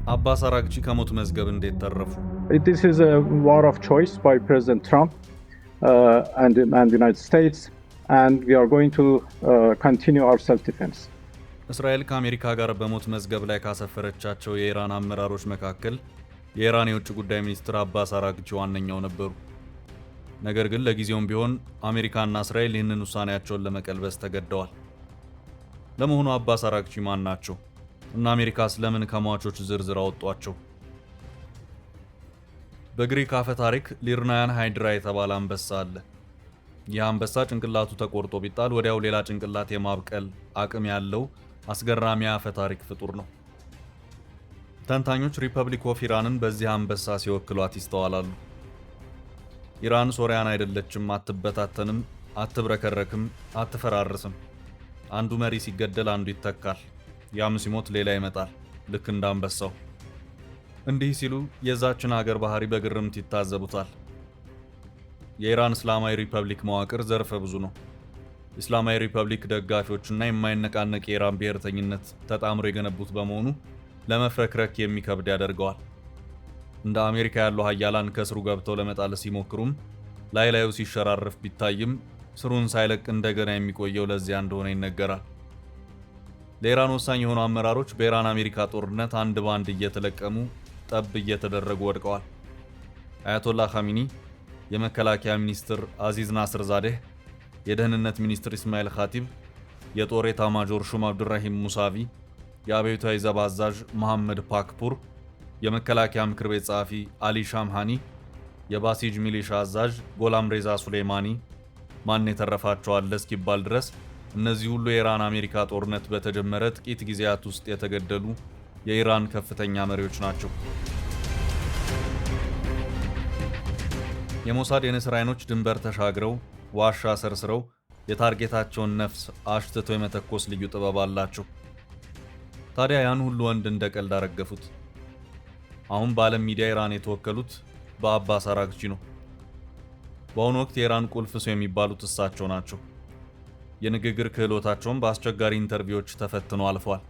አባስ አራግቺ ከሞት መዝገብ እንዴት ተረፉ? This is a war of choice by President Trump and the United States, and we are going to continue our self-defense. እስራኤል ከአሜሪካ ጋር በሞት መዝገብ ላይ ካሰፈረቻቸው የኢራን አመራሮች መካከል የኢራን የውጭ ጉዳይ ሚኒስትር አባስ አራግቺ ዋነኛው ነበሩ። ነገር ግን ለጊዜውም ቢሆን አሜሪካና እስራኤል ይህንን ውሳኔያቸውን ለመቀልበስ ተገደዋል። ለመሆኑ አባስ አራግቺ ማን ናቸው? እና አሜሪካስ ለምን ከሟቾች ዝርዝር አወጧቸው? በግሪክ አፈ ታሪክ ሊርናያን ሃይድራ የተባለ አንበሳ አለ። ይህ አንበሳ ጭንቅላቱ ተቆርጦ ቢጣል ወዲያው ሌላ ጭንቅላት የማብቀል አቅም ያለው አስገራሚ አፈ ታሪክ ፍጡር ነው። ተንታኞች ሪፐብሊክ ኦፍ ኢራንን በዚህ አንበሳ ሲወክሏት ይስተዋላሉ። ኢራን ሶሪያን አይደለችም፣ አትበታተንም፣ አትብረከረክም፣ አትፈራርስም። አንዱ መሪ ሲገደል አንዱ ይተካል፣ ያም ሲሞት ሌላ ይመጣል፣ ልክ እንደ አንበሳው። እንዲህ ሲሉ የዛችን ሀገር ባህሪ በግርምት ይታዘቡታል። የኢራን እስላማዊ ሪፐብሊክ መዋቅር ዘርፈ ብዙ ነው። እስላማዊ ሪፐብሊክ ደጋፊዎችና የማይነቃነቅ የኢራን ብሔርተኝነት ተጣምሮ የገነቡት በመሆኑ ለመፍረክረክ የሚከብድ ያደርገዋል። እንደ አሜሪካ ያሉ ሀያላን ከስሩ ገብተው ለመጣል ሲሞክሩም ላይ ላዩ ሲሸራረፍ ቢታይም ስሩን ሳይለቅ እንደገና የሚቆየው ለዚያ እንደሆነ ይነገራል። ለኢራን ወሳኝ የሆኑ አመራሮች በኢራን አሜሪካ ጦርነት አንድ ባንድ እየተለቀሙ ጠብ እየተደረጉ ወድቀዋል። አያቶላ ኻሚኒ፣ የመከላከያ ሚኒስትር አዚዝ ናስር ዛዴህ፣ የደህንነት ሚኒስትር ኢስማኤል ኻቲብ፣ የጦር ኤታማዦር ሹም አብዱራሂም ሙሳቪ፣ የአብዮታዊ ዘብ አዛዥ መሐመድ ፓክፑር፣ የመከላከያ ምክር ቤት ጸሐፊ አሊ ሻምሃኒ፣ የባሲጅ ሚሊሻ አዛዥ ጎላም ሬዛ ሱሌማኒ፣ ማን የተረፋቸው አለ እስኪባል ድረስ እነዚህ ሁሉ የኢራን አሜሪካ ጦርነት በተጀመረ ጥቂት ጊዜያት ውስጥ የተገደሉ የኢራን ከፍተኛ መሪዎች ናቸው። የሞሳድ የንስር አይኖች ድንበር ተሻግረው ዋሻ ሰርስረው የታርጌታቸውን ነፍስ አሽትተው የመተኮስ ልዩ ጥበብ አላቸው። ታዲያ ያን ሁሉ ወንድ እንደ ቀልድ አረገፉት። አሁን በዓለም ሚዲያ ኢራን የተወከሉት በአባስ አራግቺ ነው። በአሁኑ ወቅት የኢራን ቁልፍ ሰው የሚባሉት እሳቸው ናቸው። የንግግር ክህሎታቸውን በአስቸጋሪ ኢንተርቪዎች ተፈትነው አልፈዋል።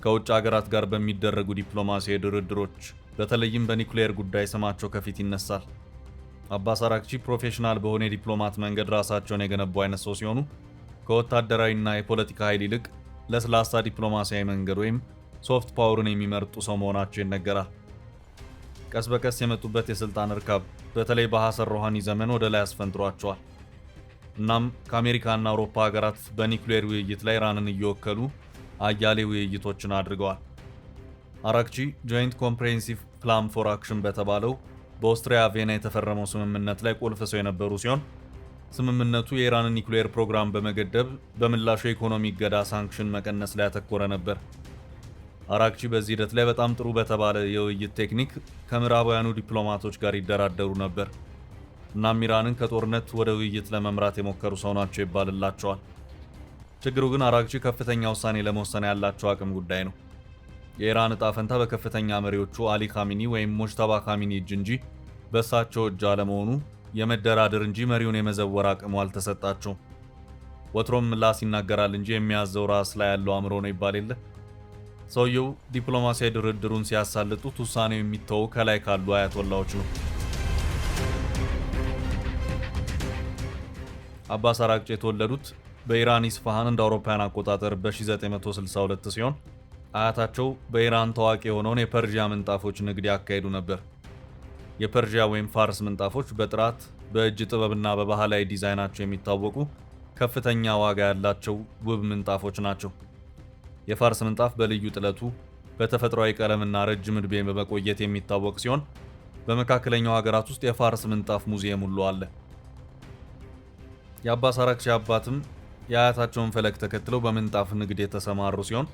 ከውጭ ሀገራት ጋር በሚደረጉ ዲፕሎማሲያዊ ድርድሮች በተለይም በኒውክሌር ጉዳይ ስማቸው ከፊት ይነሳል። አባስ አራግቺ ፕሮፌሽናል በሆነ የዲፕሎማት መንገድ ራሳቸውን የገነቡ አይነት ሰው ሲሆኑ ከወታደራዊና የፖለቲካ ኃይል ይልቅ ለስላሳ ዲፕሎማሲያዊ መንገድ ወይም ሶፍት ፓወርን የሚመርጡ ሰው መሆናቸው ይነገራል። ቀስ በቀስ የመጡበት የስልጣን እርካብ በተለይ በሐሰን ሮሃኒ ዘመን ወደ ላይ አስፈንጥሯቸዋል። እናም ከአሜሪካና አውሮፓ ሀገራት በኒውክሌር ውይይት ላይ ኢራንን እየወከሉ አያሌ ውይይቶችን አድርገዋል። አራግቺ ጆይንት ኮምፕሬሄንሲቭ ፕላን ፎር አክሽን በተባለው በኦስትሪያ ቬና የተፈረመው ስምምነት ላይ ቁልፍ ሰው የነበሩ ሲሆን ስምምነቱ የኢራንን ኒውክሌር ፕሮግራም በመገደብ በምላሹ የኢኮኖሚ እገዳ ሳንክሽን መቀነስ ላይ ያተኮረ ነበር። አራግቺ በዚህ ሂደት ላይ በጣም ጥሩ በተባለ የውይይት ቴክኒክ ከምዕራባውያኑ ዲፕሎማቶች ጋር ይደራደሩ ነበር። እናም ኢራንን ከጦርነት ወደ ውይይት ለመምራት የሞከሩ ሰው ናቸው ይባልላቸዋል። ችግሩ ግን አራግቺ ከፍተኛ ውሳኔ ለመወሰን ያላቸው አቅም ጉዳይ ነው። የኢራን ዕጣ ፈንታ በከፍተኛ መሪዎቹ አሊ ኻሚኒ ወይም ሙጅተባ ኻሚኒ እጅ እንጂ በእሳቸው እጅ አለመሆኑ የመደራደር እንጂ መሪውን የመዘወር አቅሙ አልተሰጣቸውም። ወትሮም ምላስ ይናገራል እንጂ የሚያዘው ራስ ላይ ያለው አእምሮ ነው ይባል የለ። ሰውየው ዲፕሎማሲያዊ ድርድሩን ሲያሳልጡት ውሳኔው የሚተወው ከላይ ካሉ አያቶላዎች ነው። አባስ አራግቺ የተወለዱት በኢራን ኢስፋሃን እንደ አውሮፓውያን አቆጣጠር በ1962 ሲሆን አያታቸው በኢራን ታዋቂ የሆነውን የፐርዢያ ምንጣፎች ንግድ ያካሄዱ ነበር። የፐርዢያ ወይም ፋርስ ምንጣፎች በጥራት በእጅ ጥበብና በባህላዊ ዲዛይናቸው የሚታወቁ ከፍተኛ ዋጋ ያላቸው ውብ ምንጣፎች ናቸው። የፋርስ ምንጣፍ በልዩ ጥለቱ በተፈጥሯዊ ቀለምና ረጅም ዕድሜ በመቆየት የሚታወቅ ሲሆን በመካከለኛው ሀገራት ውስጥ የፋርስ ምንጣፍ ሙዚየም ሁሉ አለ። የአባስ አራግቺ አባትም የአያታቸውን ፈለግ ተከትለው በምንጣፍ ንግድ የተሰማሩ ሲሆን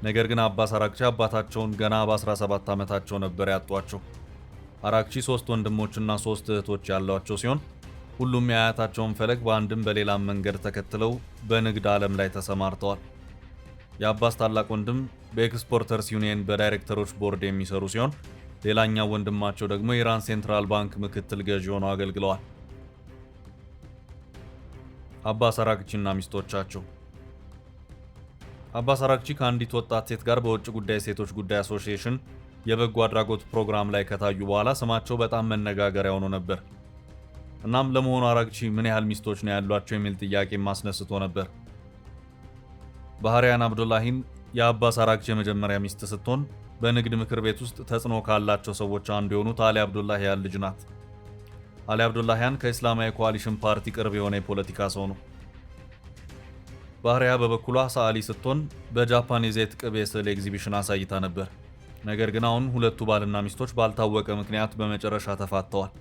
ነገር ግን አባስ አራግቺ አባታቸውን ገና በ17 ዓመታቸው ነበር ያጧቸው። አራግቺ 3 ወንድሞችና 3 እህቶች ያሏቸው ሲሆን ሁሉም የአያታቸውን ፈለግ በአንድም በሌላም መንገድ ተከትለው በንግድ ዓለም ላይ ተሰማርተዋል። የአባስ ታላቅ ወንድም በኤክስፖርተርስ ዩኒየን በዳይሬክተሮች ቦርድ የሚሰሩ ሲሆን ሌላኛው ወንድማቸው ደግሞ የኢራን ሴንትራል ባንክ ምክትል ገዢ ሆነው አገልግለዋል። አባስ አራግቺና ሚስቶቻቸው አባስ አራግቺ ከአንዲት ወጣት ሴት ጋር በውጭ ጉዳይ ሴቶች ጉዳይ አሶሲዬሽን የበጎ አድራጎት ፕሮግራም ላይ ከታዩ በኋላ ስማቸው በጣም መነጋገሪያ ሆኖ ነበር። እናም ለመሆኑ አራግቺ ምን ያህል ሚስቶች ነው ያሏቸው የሚል ጥያቄ ማስነስቶ ነበር። ባህሪያን አብዱላሂን የአባስ አራግቺ የመጀመሪያ ሚስት ስትሆን በንግድ ምክር ቤት ውስጥ ተጽዕኖ ካላቸው ሰዎች አንዱ የሆኑት አሊ አብዱላሂያን ልጅ ናት። አሊ አብዱላሂያን ከእስላማዊ ኮአሊሽን ፓርቲ ቅርብ የሆነ የፖለቲካ ሰው ነው። ባህሪያ በበኩሏ ሰዓሊ ስትሆን በጃፓን የዘይት ቅቤ ስዕል ኤግዚቢሽን አሳይታ ነበር። ነገር ግን አሁን ሁለቱ ባልና ሚስቶች ባልታወቀ ምክንያት በመጨረሻ ተፋተዋል።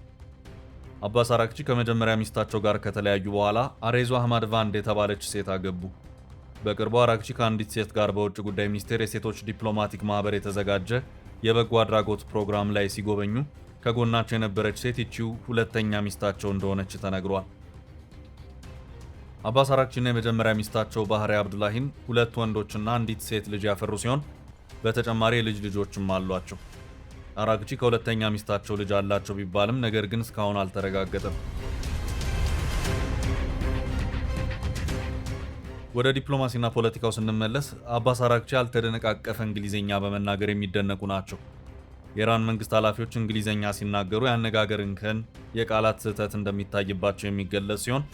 አባስ አራግቺ ከመጀመሪያ ሚስታቸው ጋር ከተለያዩ በኋላ አሬዞ አህመድ ቫንድ የተባለች ሴት አገቡ። በቅርቡ አራግቺ ከአንዲት ሴት ጋር በውጭ ጉዳይ ሚኒስቴር የሴቶች ዲፕሎማቲክ ማህበር የተዘጋጀ የበጎ አድራጎት ፕሮግራም ላይ ሲጎበኙ ከጎናቸው የነበረች ሴት ይቺው ሁለተኛ ሚስታቸው እንደሆነች ተነግሯል። አባስ አራግቺና የመጀመሪያ ሚስታቸው ባህሪያ አብዱላሂን ሁለት ወንዶችና አንዲት ሴት ልጅ ያፈሩ ሲሆን በተጨማሪ የልጅ ልጆችም አሏቸው። አራግቺ ከሁለተኛ ሚስታቸው ልጅ አላቸው ቢባልም ነገር ግን እስካሁን አልተረጋገጠም። ወደ ዲፕሎማሲና ፖለቲካው ስንመለስ አባስ አራግቺ ያልተደነቃቀፈ እንግሊዝኛ በመናገር የሚደነቁ ናቸው። የኢራን መንግስት ኃላፊዎች እንግሊዝኛ ሲናገሩ የአነጋገር እንከን፣ የቃላት ስህተት እንደሚታይባቸው የሚገለጽ ሲሆን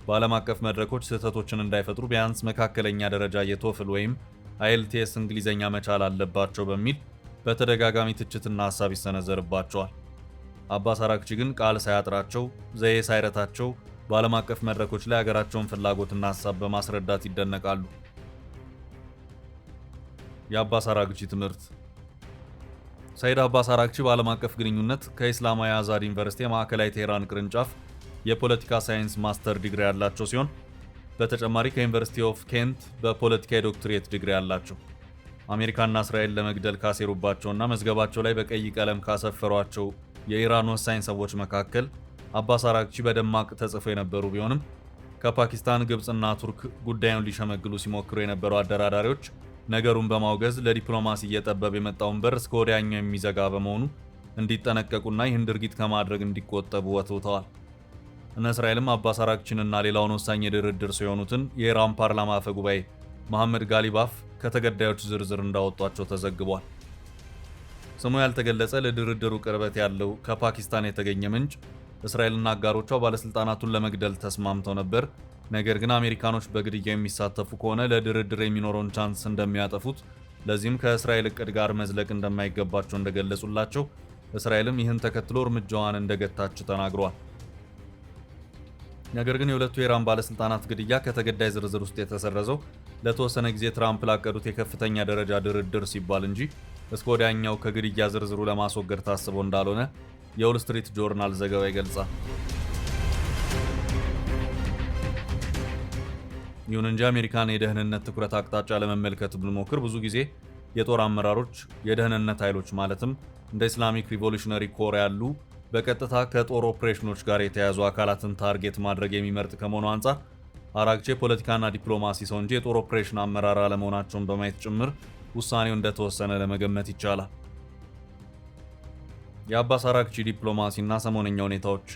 በዓለም አቀፍ መድረኮች ስህተቶችን እንዳይፈጥሩ ቢያንስ መካከለኛ ደረጃ የቶፍል ወይም አይኤልቲኤስ እንግሊዝኛ መቻል አለባቸው በሚል በተደጋጋሚ ትችትና ሐሳብ ይሰነዘርባቸዋል። አባስ አራግቺ ግን ቃል ሳያጥራቸው ዘዬ ሳይረታቸው በዓለም አቀፍ መድረኮች ላይ ሀገራቸውን ፍላጎትና ሐሳብ በማስረዳት ይደነቃሉ። የአባስ አራግቺ ትምህርት። ሰይድ አባስ አራግቺ በዓለም አቀፍ ግንኙነት ከኢስላማዊ አዛድ ዩኒቨርሲቲ የማዕከላዊ ቴህራን ቅርንጫፍ የፖለቲካ ሳይንስ ማስተር ዲግሪ ያላቸው ሲሆን በተጨማሪ ከዩኒቨርሲቲ ኦፍ ኬንት በፖለቲካ የዶክትሬት ዲግሪ ያላቸው። አሜሪካና እስራኤል ለመግደል ካሴሩባቸውና መዝገባቸው ላይ በቀይ ቀለም ካሰፈሯቸው የኢራን ወሳኝ ሰዎች መካከል አባስ አራግቺ በደማቅ ተጽፎ የነበሩ ቢሆንም ከፓኪስታን፣ ግብፅና ቱርክ ጉዳዩን ሊሸመግሉ ሲሞክሩ የነበሩ አደራዳሪዎች ነገሩን በማውገዝ ለዲፕሎማሲ እየጠበበ የመጣውን በር እስከ ወዲያኛው የሚዘጋ በመሆኑ እንዲጠነቀቁና ይህን ድርጊት ከማድረግ እንዲቆጠቡ ወትውተዋል። እነ እስራኤልም አባስ አራግቺንና ሌላውን ወሳኝ የድርድር ሰው የሆኑትን የኢራን ፓርላማ አፈ ጉባኤ መሐመድ ጋሊባፍ ከተገዳዮች ዝርዝር እንዳወጧቸው ተዘግቧል። ስሙ ያልተገለጸ ለድርድሩ ቅርበት ያለው ከፓኪስታን የተገኘ ምንጭ እስራኤልና አጋሮቿ ባለስልጣናቱን ለመግደል ተስማምተው ነበር፣ ነገር ግን አሜሪካኖች በግድያ የሚሳተፉ ከሆነ ለድርድር የሚኖረውን ቻንስ እንደሚያጠፉት፣ ለዚህም ከእስራኤል እቅድ ጋር መዝለቅ እንደማይገባቸው እንደገለጹላቸው፣ እስራኤልም ይህን ተከትሎ እርምጃዋን እንደገታች ተናግሯል። ነገር ግን የሁለቱ የኢራን ባለስልጣናት ግድያ ከተገዳይ ዝርዝር ውስጥ የተሰረዘው ለተወሰነ ጊዜ ትራምፕ ላቀዱት የከፍተኛ ደረጃ ድርድር ሲባል እንጂ እስከ ወዲያኛው ከግድያ ዝርዝሩ ለማስወገድ ታስቦ እንዳልሆነ የዎል ስትሪት ጆርናል ዘገባ ይገልጻል። ይሁን እንጂ አሜሪካን የደህንነት ትኩረት አቅጣጫ ለመመልከት ብንሞክር ብዙ ጊዜ የጦር አመራሮች፣ የደህንነት ኃይሎች ማለትም እንደ ኢስላሚክ ሪቮሉሽነሪ ኮር ያሉ በቀጥታ ከጦር ኦፕሬሽኖች ጋር የተያዙ አካላትን ታርጌት ማድረግ የሚመርጥ ከመሆኑ አንጻር አራግቺ ፖለቲካና ዲፕሎማሲ ሰው እንጂ የጦር ኦፕሬሽን አመራር አለመሆናቸውን በማየት ጭምር ውሳኔው እንደተወሰነ ለመገመት ይቻላል። የአባስ አራግቺ ዲፕሎማሲና ሰሞነኛ ሁኔታዎች።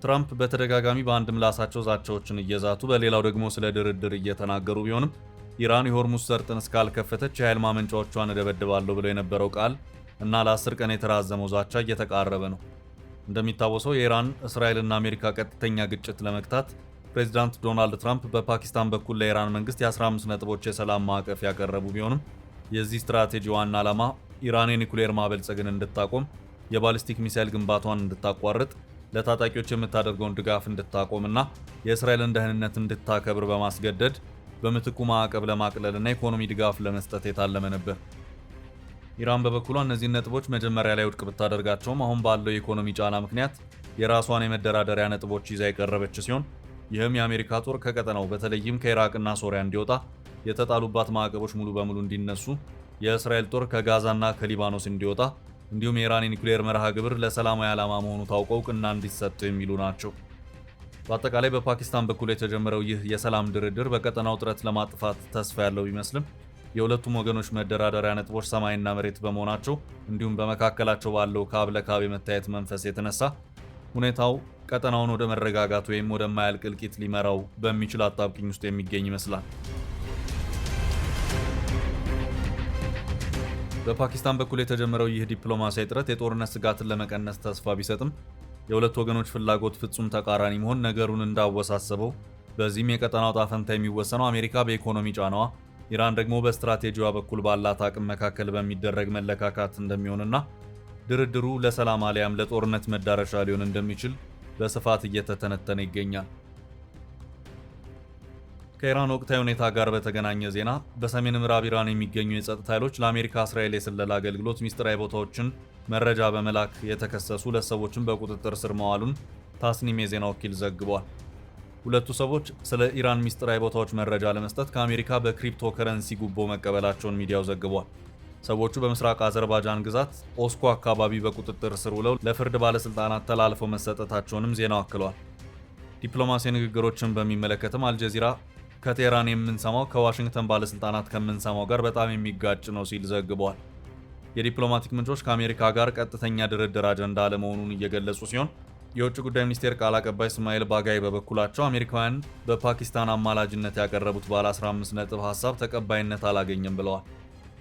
ትራምፕ በተደጋጋሚ በአንድ ምላሳቸው ዛቻዎችን እየዛቱ በሌላው ደግሞ ስለ ድርድር እየተናገሩ ቢሆንም ኢራን የሆርሙዝ ሰርጥን እስካልከፈተች የኃይል ማመንጫዎቿን እደበድባለሁ ብለው የነበረው ቃል እና ለ10 ቀን የተራዘመው ዛቻ እየተቃረበ ነው። እንደሚታወሰው የኢራን እስራኤልና አሜሪካ ቀጥተኛ ግጭት ለመግታት ፕሬዚዳንት ዶናልድ ትራምፕ በፓኪስታን በኩል ለኢራን መንግስት የ15 ነጥቦች የሰላም ማዕቀፍ ያቀረቡ ቢሆንም የዚህ ስትራቴጂ ዋና ዓላማ ኢራን የኒኩሌር ማበልጸግን እንድታቆም፣ የባሊስቲክ ሚሳይል ግንባቷን እንድታቋርጥ፣ ለታጣቂዎች የምታደርገውን ድጋፍ እንድታቆምና የእስራኤልን ደህንነት እንድታከብር በማስገደድ በምትኩ ማዕቀብ ለማቅለልና ኢኮኖሚ ድጋፍ ለመስጠት የታለመ ነበር። ኢራን በበኩሏ እነዚህን ነጥቦች መጀመሪያ ላይ ውድቅ ብታደርጋቸውም አሁን ባለው የኢኮኖሚ ጫና ምክንያት የራሷን የመደራደሪያ ነጥቦች ይዛ የቀረበች ሲሆን ይህም የአሜሪካ ጦር ከቀጠናው በተለይም ከኢራቅና ሶሪያ እንዲወጣ፣ የተጣሉባት ማዕቀቦች ሙሉ በሙሉ እንዲነሱ፣ የእስራኤል ጦር ከጋዛና ከሊባኖስ እንዲወጣ እንዲሁም የኢራን የኒውክሌር መርሃ ግብር ለሰላማዊ ዓላማ መሆኑ ታውቆ እውቅና እንዲሰጠው የሚሉ ናቸው። በአጠቃላይ በፓኪስታን በኩል የተጀመረው ይህ የሰላም ድርድር በቀጠናው ውጥረት ለማጥፋት ተስፋ ያለው ቢመስልም የሁለቱም ወገኖች መደራደሪያ ነጥቦች ሰማይና መሬት በመሆናቸው እንዲሁም በመካከላቸው ባለው ካብ ለካብ የመታየት መንፈስ የተነሳ ሁኔታው ቀጠናውን ወደ መረጋጋት ወይም ወደማያልቅ እልቂት ሊመራው በሚችል አጣብቂኝ ውስጥ የሚገኝ ይመስላል። በፓኪስታን በኩል የተጀመረው ይህ ዲፕሎማሲያዊ ጥረት የጦርነት ስጋትን ለመቀነስ ተስፋ ቢሰጥም የሁለቱ ወገኖች ፍላጎት ፍጹም ተቃራኒ መሆን ነገሩን እንዳወሳሰበው፣ በዚህም የቀጠናው ዕጣ ፈንታ የሚወሰነው አሜሪካ በኢኮኖሚ ጫናዋ፣ ኢራን ደግሞ በስትራቴጂዋ በኩል ባላት አቅም መካከል በሚደረግ መለካካት እንደሚሆንና ድርድሩ ለሰላም አሊያም ለጦርነት መዳረሻ ሊሆን እንደሚችል በስፋት እየተተነተነ ይገኛል። ከኢራን ወቅታዊ ሁኔታ ጋር በተገናኘ ዜና በሰሜን ምዕራብ ኢራን የሚገኙ የጸጥታ ኃይሎች ለአሜሪካ እስራኤል የስለላ አገልግሎት ሚስጥራዊ ቦታዎችን መረጃ በመላክ የተከሰሱ ሁለት ሰዎችን በቁጥጥር ስር መዋሉን ታስኒም የዜና ወኪል ዘግቧል። ሁለቱ ሰዎች ስለ ኢራን ሚስጥራዊ ቦታዎች መረጃ ለመስጠት ከአሜሪካ በክሪፕቶ ከረንሲ ጉቦ መቀበላቸውን ሚዲያው ዘግቧል። ሰዎቹ በምስራቅ አዘርባጃን ግዛት ኦስኮ አካባቢ በቁጥጥር ስር ውለው ለፍርድ ባለስልጣናት ተላልፈው መሰጠታቸውንም ዜናው አክሏል። ዲፕሎማሲያዊ ንግግሮችን በሚመለከትም አልጀዚራ ከቴህራን የምንሰማው ከዋሽንግተን ባለስልጣናት ከምንሰማው ጋር በጣም የሚጋጭ ነው ሲል ዘግቧል። የዲፕሎማቲክ ምንጮች ከአሜሪካ ጋር ቀጥተኛ ድርድር አጀንዳ አለመሆኑን እየገለጹ ሲሆን የውጭ ጉዳይ ሚኒስቴር ቃል አቀባይ እስማኤል ባጋይ በበኩላቸው አሜሪካውያን በፓኪስታን አማላጅነት ያቀረቡት ባለ 15 ነጥብ ሀሳብ ተቀባይነት አላገኘም ብለዋል።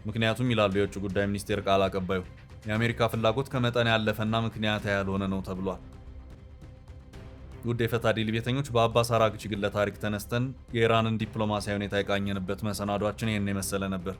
ምክንያቱም ይላሉ የውጭ ጉዳይ ሚኒስቴር ቃል አቀባዩ የአሜሪካ ፍላጎት ከመጠን ያለፈና ምክንያታዊ ያልሆነ ነው ተብሏል። ውድ የፈታ ዴይሊ ቤተኞች በአባስ አራግቺ ግለ ታሪክ ተነስተን የኢራንን ዲፕሎማሲያዊ ሁኔታ የቃኘንበት መሰናዷችን ይህን የመሰለ ነበር።